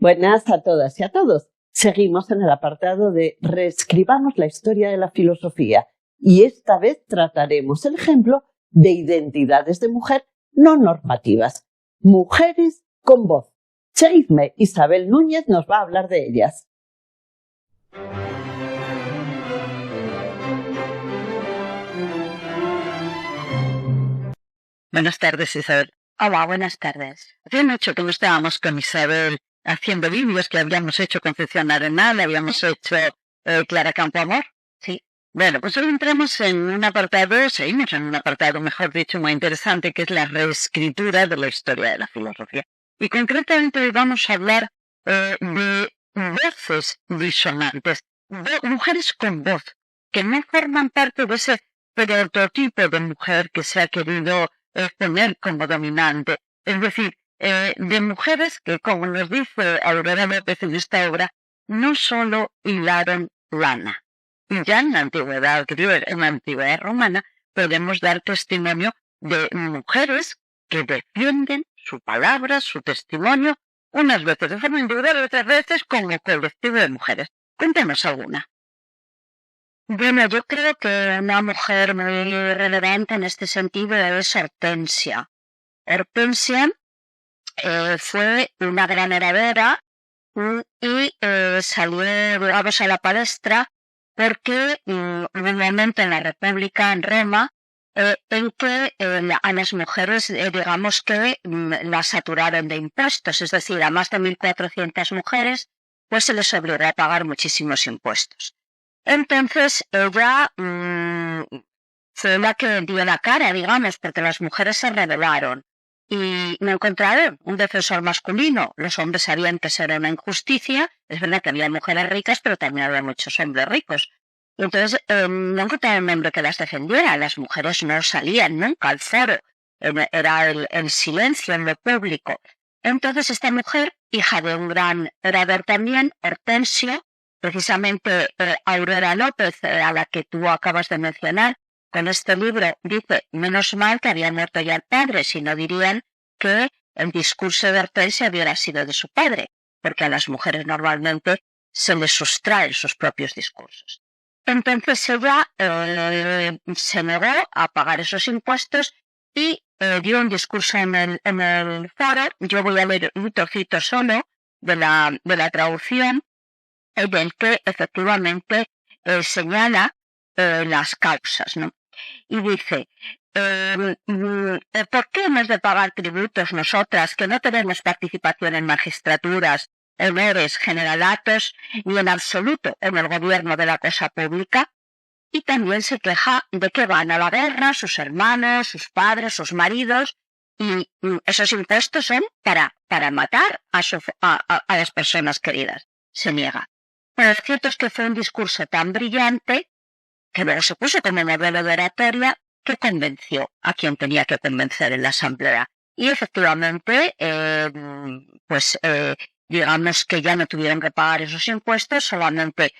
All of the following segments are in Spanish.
Buenas a todas y a todos. Seguimos en el apartado de Reescribamos la historia de la filosofía y esta vez trataremos el ejemplo de identidades de mujer no normativas. Mujeres con voz. Seguidme, Isabel Núñez nos va a hablar de ellas. Buenas tardes, Isabel. Hola, buenas tardes. Hace mucho que no estábamos con Isabel haciendo vídeos, que habíamos hecho Concepción Arenal, habíamos hecho Clara Campoamor. Sí. Bueno, pues hoy entramos en un apartado, seguimos en un apartado, mejor dicho, muy interesante, que es la reescritura de la historia de la filosofía. Y concretamente hoy vamos a hablar de voces disonantes, de mujeres con voz, que no forman parte de ese prototipo de mujer que se ha querido poner como dominante. Es decir, de mujeres que, como nos dice Aurora López en esta obra, no solo hilaron lana. Y ya en la antigüedad griega, en la antigüedad romana, podemos dar testimonio de mujeres que defienden su palabra, su testimonio, unas veces de forma individual y otras veces como colectivo de mujeres. Cuéntanos alguna. Bueno, yo creo que una mujer muy relevante en este sentido es Hortensia. Hortensia fue una gran heredera y salió, digamos, a la palestra porque hubo un momento en la República en Roma en que a las mujeres, digamos que las saturaron de impuestos, es decir, a más de 1.400 mujeres, pues se les obligó a pagar muchísimos impuestos. Entonces ella fue la que dio la cara, digamos, porque las mujeres se rebelaron y no encontraron un defensor masculino. Los hombres sabían que eso era una injusticia. Es verdad que había mujeres ricas, pero también había muchos hombres ricos. Y entonces no encontraron un hombre que las defendiera. Las mujeres no salían nunca al foro. Era el silencio en lo público. Entonces esta mujer, hija de un gran orador también, Hortensio, precisamente Aurora López, a la que tú acabas de mencionar, con este libro dice, menos mal que había muerto ya el padre, si no dirían que el discurso de Hortensia hubiera sido de su padre, porque a las mujeres normalmente se les sustraen sus propios discursos. Entonces ella se negó a pagar esos impuestos y dio un discurso en el foro. Yo voy a leer un trocito solo de la traducción, en el que efectivamente señala las causas, ¿no? Y dice, ¿por qué hemos de pagar tributos nosotras que no tenemos participación en magistraturas, honores, generalatos, ni en absoluto en el gobierno de la cosa pública? Y también se queja de que van a la guerra sus hermanos, sus padres, sus maridos, y esos impuestos son para matar a las personas queridas. Se niega. Bueno, lo cierto es que fue un discurso tan brillante que luego se puso como modelo de oratoria que convenció a quien tenía que convencer en la asamblea. Y efectivamente, digamos que ya no tuvieron que pagar esos impuestos, solamente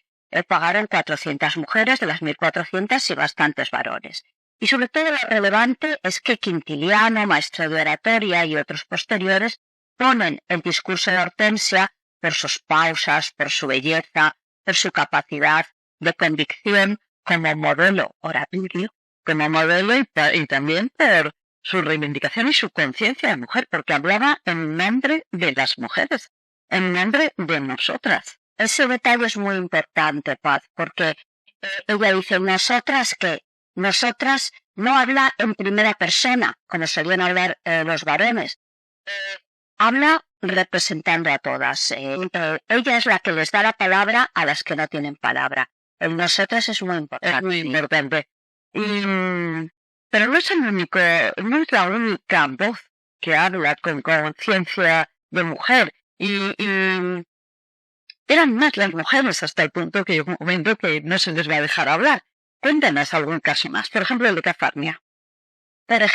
pagaron 400 mujeres de las 1.400 y bastantes varones. Y sobre todo lo relevante es que Quintiliano, maestro de oratoria, y otros posteriores ponen el discurso de Hortensia por sus pausas, por su belleza, por su capacidad de convicción, como modelo oratorio, como modelo y también por su reivindicación y su conciencia de mujer, porque hablaba en nombre de las mujeres, en nombre de nosotras. Ese detalle es muy importante, Paz, porque ella dice nosotras no habla en primera persona, como solían hablar los varones, habla representando a todas. Ella es la que les da la palabra a las que no tienen palabra. En nosotras es muy importante. Es muy importante. Pero no es no es la única voz que habla con conciencia de mujer. Y eran más las mujeres hasta el punto que llegó un momento que no se les va a dejar hablar. Cuéntanos algún caso más. Por ejemplo, el de Cafarnia. Pero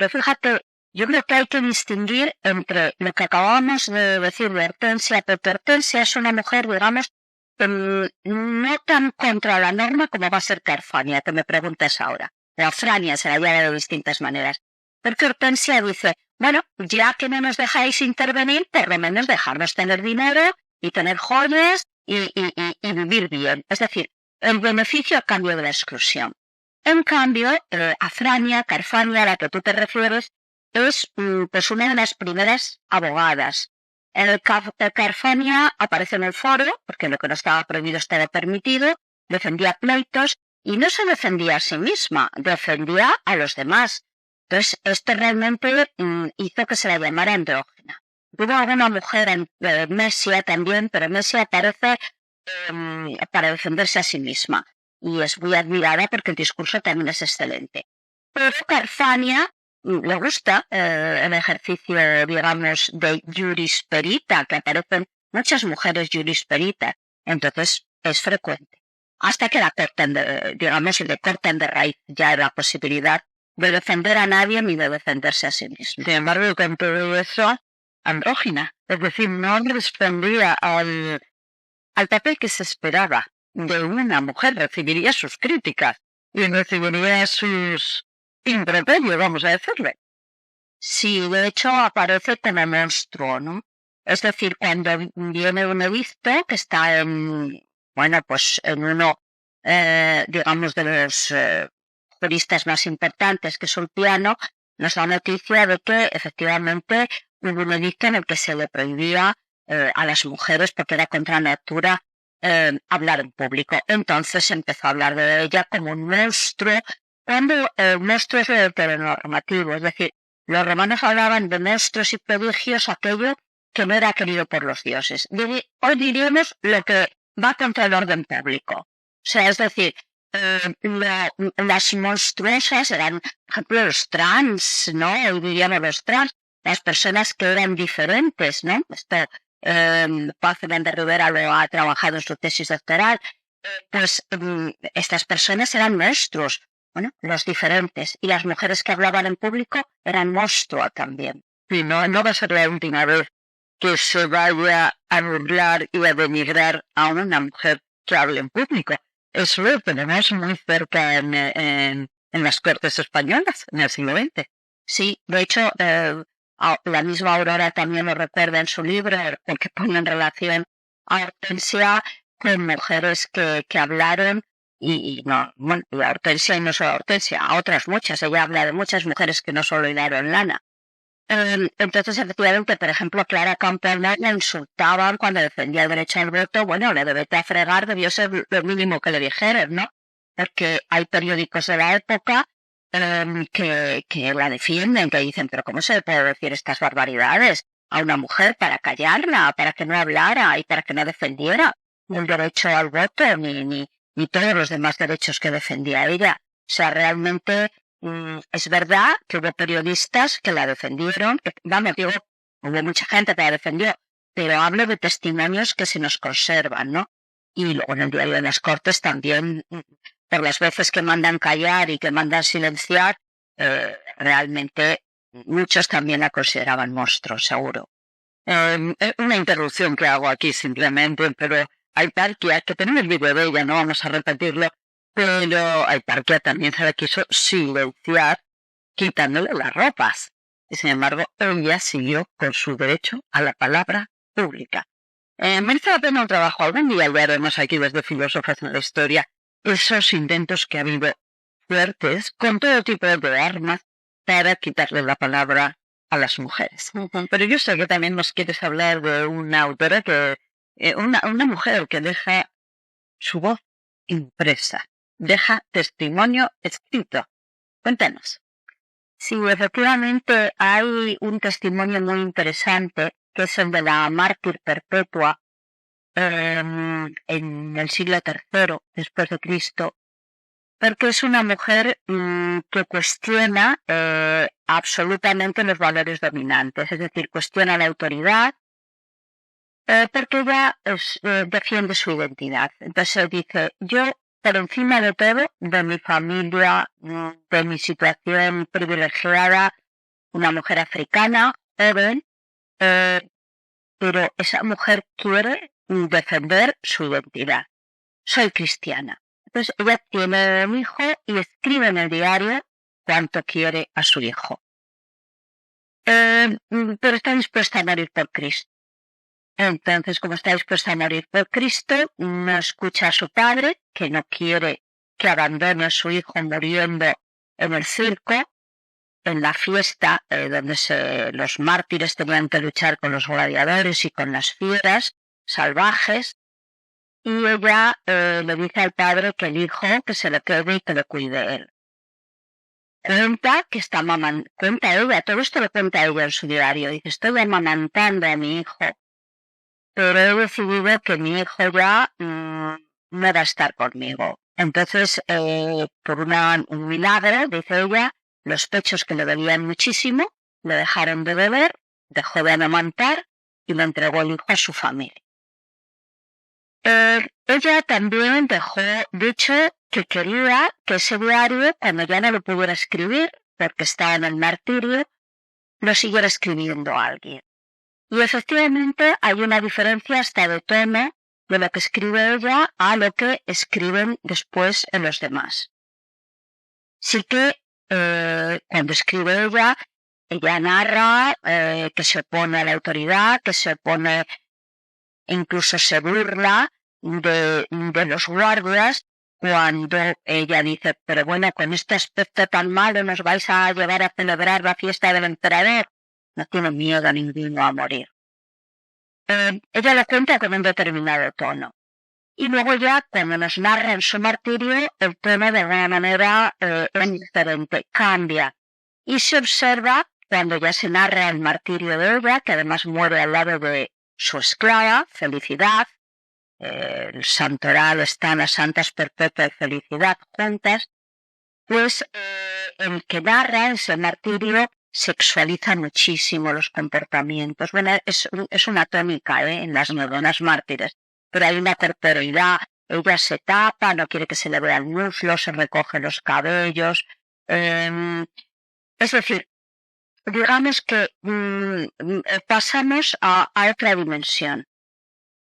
fíjate, yo creo que hay que distinguir entre lo que acabamos de decir de Hortensia, porque Hortensia es una mujer, digamos, no tan contra la norma como va a ser Carfania, que me preguntas ahora. La Frania se la llama de distintas maneras. Porque Hortensia dice, bueno, ya que no nos dejáis intervenir, por lo menos dejarnos tener dinero y tener joyas y vivir bien. Es decir, el beneficio a cambio de la exclusión. En cambio, Afrania, Carfania, a la que tú te refieres, es pues una de las primeras abogadas. Carfania aparece en el foro, porque lo que no estaba prohibido estaba permitido, defendía pleitos, y no se defendía a sí misma, defendía a los demás. Entonces, esto realmente hizo que se la llamara andrógina. Hubo alguna mujer en Mesia también, pero Mesia aparece para defenderse a sí misma. Y es muy admirada porque el discurso también es excelente. Pero Carfania le gusta el ejercicio, digamos, de jurisperita, que aparecen muchas mujeres jurisperitas. Entonces, es frecuente. Hasta que la corten, digamos, y le corten de raíz ya la posibilidad de defender a nadie ni de defenderse a sí mismo. Sin embargo, con todo eso, andrógina, es decir, no respondía al papel que se esperaba de una mujer, recibiría sus críticas y recibiría sus improperios, vamos a decirle. Sí, de hecho aparece como monstruo, ¿no? Es decir, cuando viene un edicto que está en, bueno, pues en uno, digamos, de los juristas más importantes, que es Ulpiano, nos da noticia de que efectivamente hubo un edicto en el que se le prohibía a las mujeres, porque era contra natura, hablar en público. Entonces empezó a hablar de ella como un monstruo, cuando el monstruo es el heteronormativo, es decir, los romanos hablaban de monstruos y prodigios, aquello que no era querido por los dioses. Hoy diríamos lo que va contra el orden público. O sea, es decir, las monstruosas eran, por ejemplo, los trans, ¿no? Hoy diríamos los trans, las personas que eran diferentes, ¿no? Esto, Paz Fernández Rivera lo ha trabajado en su tesis doctoral. Pues estas personas eran monstruos, bueno, los diferentes. Y las mujeres que hablaban en público eran monstruos también. Y no va a ser la última vez que se vaya a burlar y a denigrar a una mujer que hable en público. Eso lo tenemos muy cerca en las Cortes españolas, en el siglo XX. Sí, de hecho, la misma Aurora también lo recuerda en su libro, porque pone en relación a Hortensia con mujeres que hablaron, y no, bueno, y a Hortensia y no solo a Hortensia, a otras muchas. Ella habla de muchas mujeres que no solo hilaron lana. Entonces, efectivamente, por ejemplo, Clara Camperler le insultaban cuando defendía el derecho al voto. Bueno, le debete a fregar, debió ser lo mínimo que le dijeran, ¿no? Porque hay periódicos de la época que la defienden, que dicen, pero ¿cómo se puede decir estas barbaridades a una mujer para callarla, para que no hablara y para que no defendiera el derecho al voto ni todos los demás derechos que defendía ella? O sea, realmente es verdad que hubo periodistas que la defendieron, hubo mucha gente que la defendió, pero hablo de testimonios que se nos conservan, ¿no? Y luego en el diario de las Cortes también, por las veces que mandan callar y que mandan silenciar, realmente muchos también la consideraban monstruo, seguro. Una interrupción que hago aquí simplemente, pero Aitarquia, que tenemos el vídeo de ella, no vamos a repetirlo, pero Aitarquia también se la quiso silenciar quitándole las ropas. Y sin embargo, ella siguió con su derecho a la palabra pública. Merece la pena un trabajo, algún día veremos aquí desde Filósofos en la Historia esos intentos que ha habido fuertes con todo tipo de armas para quitarle la palabra a las mujeres. Pero yo sé que también nos quieres hablar de una autora que, una mujer que deja su voz impresa, deja testimonio escrito. Cuéntanos. Sí, efectivamente hay un testimonio muy interesante, que es el de la mártir perpetua en el siglo III después de Cristo, porque es una mujer que cuestiona absolutamente los valores dominantes, es decir, cuestiona la autoridad, porque ella defiende su identidad. Entonces dice, yo por encima de todo, de mi familia, de mi situación privilegiada, una mujer africana, joven, pero esa mujer quiere defender su identidad. Soy cristiana. Entonces ella tiene un hijo y escribe en el diario cuánto quiere a su hijo. pero está dispuesta a morir por Cristo. Entonces, como está dispuesta a morir por Cristo, no escucha a su padre, que no quiere que abandone a su hijo muriendo en el circo, en la fiesta donde los mártires tenían que luchar con los gladiadores y con las fieras salvajes, y ella le dice al padre que el hijo que se le quede y que lo cuide él. Cuenta que cuenta ella, todo esto lo cuenta ella en su diario, dice, estoy amamantando a mi hijo, pero he decidido que mi hijo ya no va a estar conmigo. Entonces, por un milagro, dice ella, los pechos que le dolían muchísimo, le dejaron de beber, dejó de amamantar y le entregó el hijo a su familia. Ella también dejó dicho que quería que ese diario, cuando ya no lo pudiera escribir, porque estaba en el martirio, lo siguiera escribiendo a alguien. Y efectivamente hay una diferencia hasta de tono de lo que escribe ella a lo que escriben después en los demás. Sí que cuando escribe ella narra que se opone a la autoridad, que se opone, incluso se burla de los guardias cuando ella dice, pero bueno, con este aspecto tan malo nos vais a llevar a celebrar la fiesta del emperador. No tiene miedo ninguno a morir. Ella lo cuenta con un determinado tono. Y luego ya, cuando nos narra en su martirio, el tono de alguna manera diferente, cambia. Y se observa, cuando ya se narra el martirio de ella, que además muere al lado de su esclava, Felicidad, el santoral están las santas Perpetua y Felicidad juntas, pues el que narra ese martirio sexualiza muchísimo los comportamientos. Bueno, es una tónica en las novenas mártires, pero hay una corporeidad. Ella se tapa, no quiere que se le vea el muslo, se recoge los cabellos. Es decir, digamos que pasamos a otra dimensión.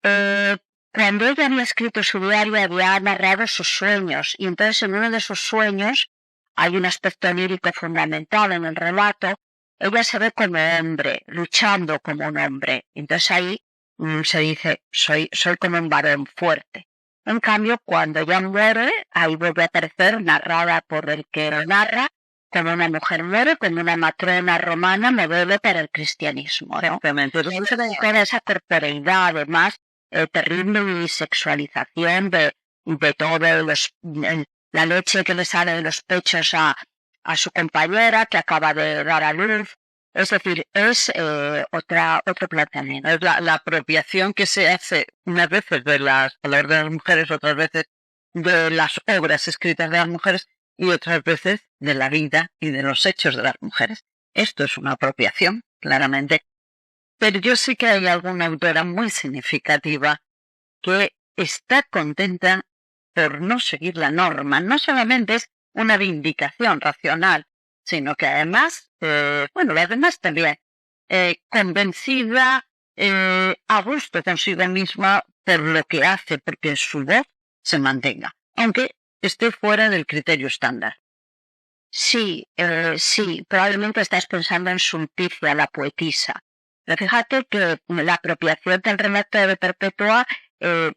Cuando ella había escrito su diario, había narrado sus sueños, y entonces en uno de sus sueños hay un aspecto lírico fundamental en el relato. Ella se ve como hombre, luchando como un hombre. Entonces ahí se dice, soy como un varón fuerte. En cambio, cuando ella muere, ahí vuelve a aparecer, narrada por el que lo narra, como una mujer muere, como una matrona romana modelo para el cristianismo, ¿no? Entonces, con esa corporeidad, además, terrible sexualización de todo la leche que le sale de los pechos a su compañera que acaba de dar a luz. Es decir, es otro planteamiento. Es la apropiación que se hace unas veces de las palabras de las mujeres, otras veces de las obras escritas de las mujeres y otras veces de la vida y de los hechos de las mujeres. Esto es una apropiación, claramente. Pero yo sí que hay alguna autora muy significativa que está contenta por no seguir la norma. No solamente es una vindicación racional, sino que además, las demás también, convencida, a gusto consigo misma por lo que hace, porque su voz se mantenga, aunque esté fuera del criterio estándar. Sí, probablemente estás pensando en Sulpicia, la poetisa. Pero fíjate que la apropiación del relato de Perpetua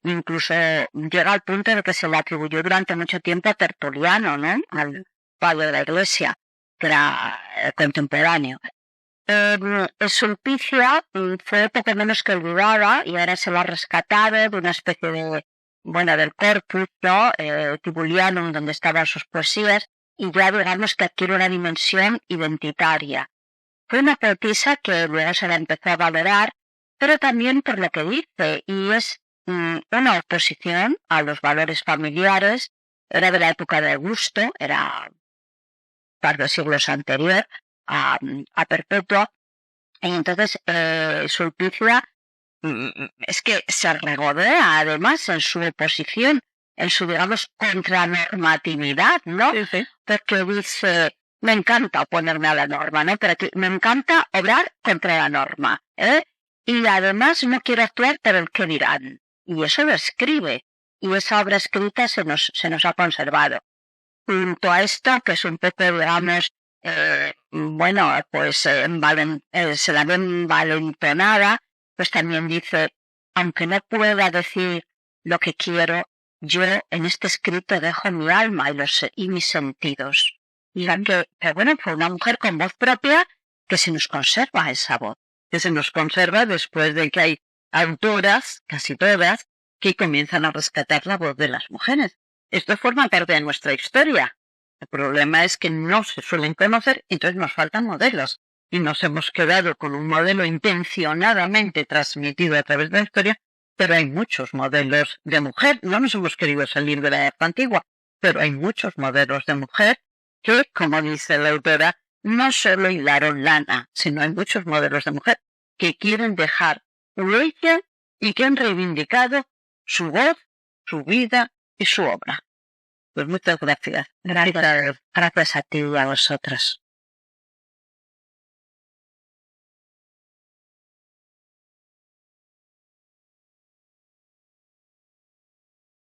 incluso llega al punto de que se le atribuyó durante mucho tiempo a Tertuliano, ¿no? Al padre de la Iglesia, que era contemporáneo. Sulpicia fue poco menos que olvidada y ahora se lo ha rescatado de una especie de, del corpus, ¿no? Tibulianum, donde estaban sus poesías, y ya digamos que adquiere una dimensión identitaria. Fue una poetisa que luego se la empezó a valorar, pero también por lo que dice, y es una oposición a los valores familiares. Era de la época de Augusto, era un par de siglos anterior a Perpetua, y entonces Sulpicia es que se regodea además en su oposición, en su, digamos, contranormatividad, ¿no? Sí. Porque dice, me encanta oponerme a la norma, ¿no? Pero me encanta obrar contra la norma, y además no quiero actuar por el que dirán. Y eso lo escribe, y esa obra escrita se nos ha conservado. Junto a esto, que es un poco, digamos, bueno, pues se la ve envalentonada, pues también dice, aunque no pueda decir lo que quiero, yo en este escrito dejo mi alma y mis sentidos. Y que bueno, fue una mujer con voz propia que se nos conserva esa voz. Que se nos conserva después de que hay autoras, casi todas, que comienzan a rescatar la voz de las mujeres. Esto forma parte de nuestra historia. El problema es que no se suelen conocer, entonces nos faltan modelos. Y nos hemos quedado con un modelo intencionadamente transmitido a través de la historia, pero hay muchos modelos de mujer. No nos hemos querido salir de la época antigua, pero hay muchos modelos de mujer que, como dice la autora, no solo hilaron lana, sino hay muchos modelos de mujer que quieren dejar huella y que han reivindicado su voz, su vida y su obra. Pues muchas gracias. Gracias a ti y a vosotros.